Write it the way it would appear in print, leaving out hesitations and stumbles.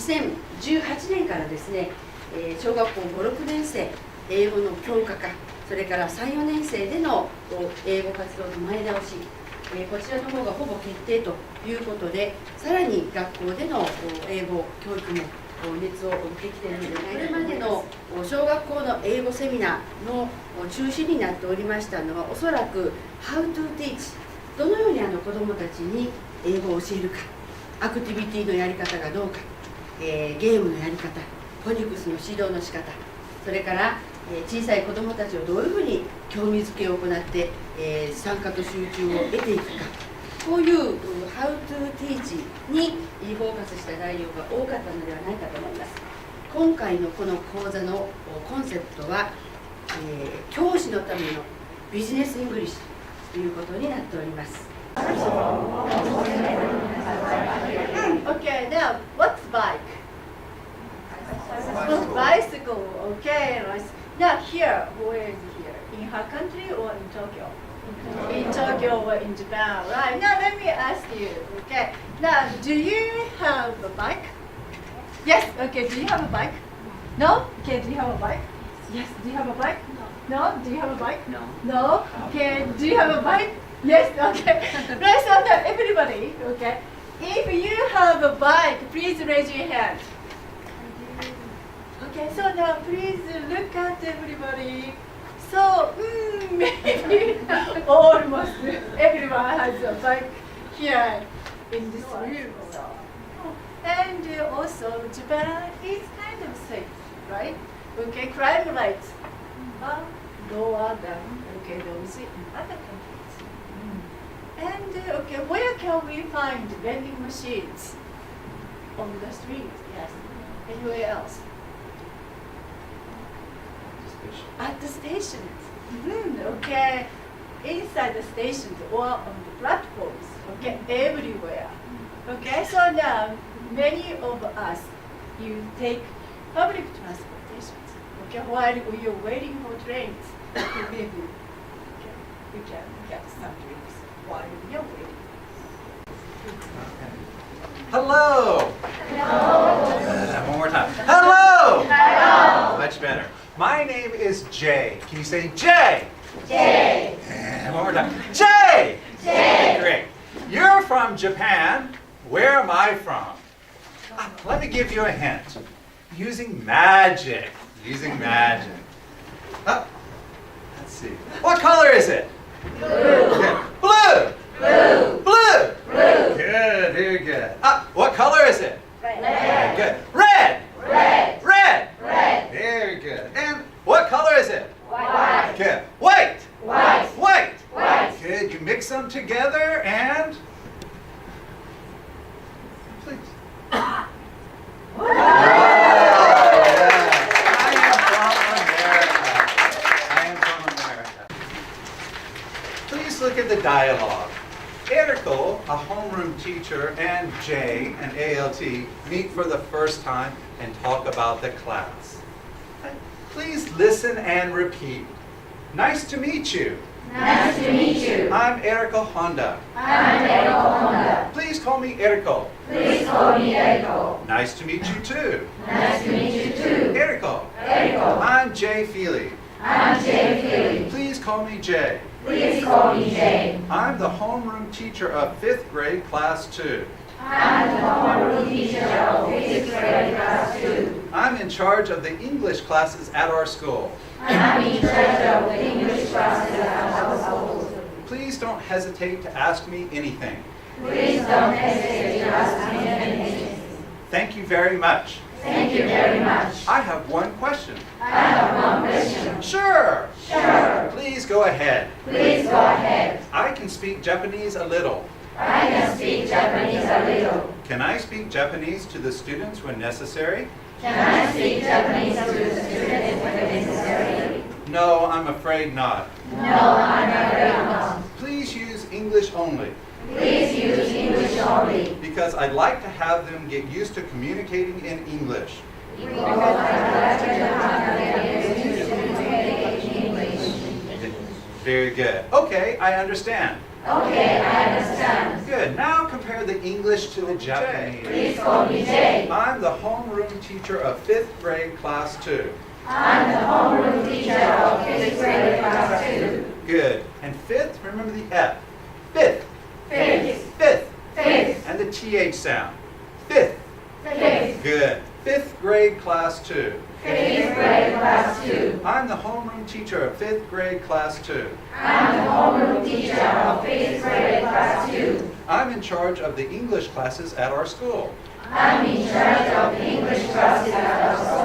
2018年からですね、小学校5、6年生英語の強化化、それから3、4年生での英語活動の前倒し、こちらの方がほぼ決定ということで、さらに学校での英語教育も熱を帯びてきているので、これまでの小学校の英語セミナーの中心になっておりましたのは、おそらく How to teach、 どのように子どもたちに英語を教えるか、アクティビティのやり方がどうか、ゲームのやり方、フォニックスの指導の仕方、それから小さい子どもたちをどういうふうに興味づけを行って、参加と集中を得ていくか、こういう How to teach にフォーカスした内容が多かったのではないかと思います。今回のこの講座のコンセプトは、教師のためのビジネスイングリッシュということになっております。Okay, now what's bike? What's bicycle? Okay, right. Now here, where is here? In her country or in Tokyo? In Tokyo or in Japan, right? Now let me ask you, okay. Now, do you have a bike? Yes, okay, do you have a bike? No? Okay, do you have a bike? Yes, do you have a bike? No? Do you have a bike? No. No? Okay, do you have a bike? Yes, okay. Right, so now everybody, okay. If you have a bike, please raise your hand. Okay, so now please look at everybody. So, maybe almost everyone has a bike here in this room. So. And also, Japan is kind of safe, right? Okay, crime rates are lower than those in other countries. And okay, where can we find vending machines? On the street, yes. Anywhere else? At the stations. Okay. Inside the stations or on the platforms. Okay, everywhere. Okay, so now many of us, you take public transportations. Okay, while you're waiting for trains, maybe you can get some drinks while you're waiting. Hello. Hello. One more time. Hello. Hello. Much better. My name is Jay. Can you say Jay? Jay. And one more time. Jay. Jay. Great. You're from Japan. Where am I from? Let me give you a hint. Using magic. Using magic. Let's see. What color is it? Blue. Good. Blue. Blue. Blue. Blue. Good. Very good. What color is it? Red. Good. Red. Red. Red. Red. Very good. And what color is it? White. Good. White. White. White. White. Good. You mix them together and please. I am from America. Please look at the dialogue. Eriko, a homeroom teacher, and Jay, an ALT, meet for the first time and talk about the class. Please listen and repeat. Nice to meet you. Nice to meet you. I'm Eriko Honda. I'm Eriko Honda. Please call me Eriko. Please call me Eriko. Nice to meet you too. Nice to meet you too. Eriko. Eriko. I'm Jay Feely. I'm Jay Feely. Please call me Jay. Please call me Jay. I'm the homeroom teacher of 5th grade class 2. I'm the homeroom teacher of 5th grade class 2. I'm in charge of the English classes at our school. I'm in charge of the English classes at our school. Please don't hesitate to ask me anything. Please don't hesitate to ask me anything. Thank you very much. Thank you very much. I have one question. I have one question. Sure. Sure. Please go ahead. Please go ahead. I can speak Japanese a little. I can speak Japanese a little. Can I speak Japanese to the students when necessary? Can I speak Japanese to the students when necessary? No, I'm afraid not. No, I'm afraid not. Please use English only, Please use English only. because I'd like to have them get used to communicating in English. Because I'd like to have them used to communicate in English. Very good. Okay, I understand. Okay, I understand. Good. Now compare the English to the Japanese. Please call me Jay. I'm the home homeroom teacher of 5th grade class 2. I'm the homeroom teacher of 5th grade class 2. Good. And 5th, remember the F. 5th. Fifth. 5th. Fifth. And the TH sound. 5th. Fifth. Good. 5th grade class 2. 5th grade class 2. I'm the homeroom teacher of 5th grade class 2. I'm the homeroom teacher of 5th grade class 2. I'm in charge of the English classes at our school. I'm in charge of the English classes at our school.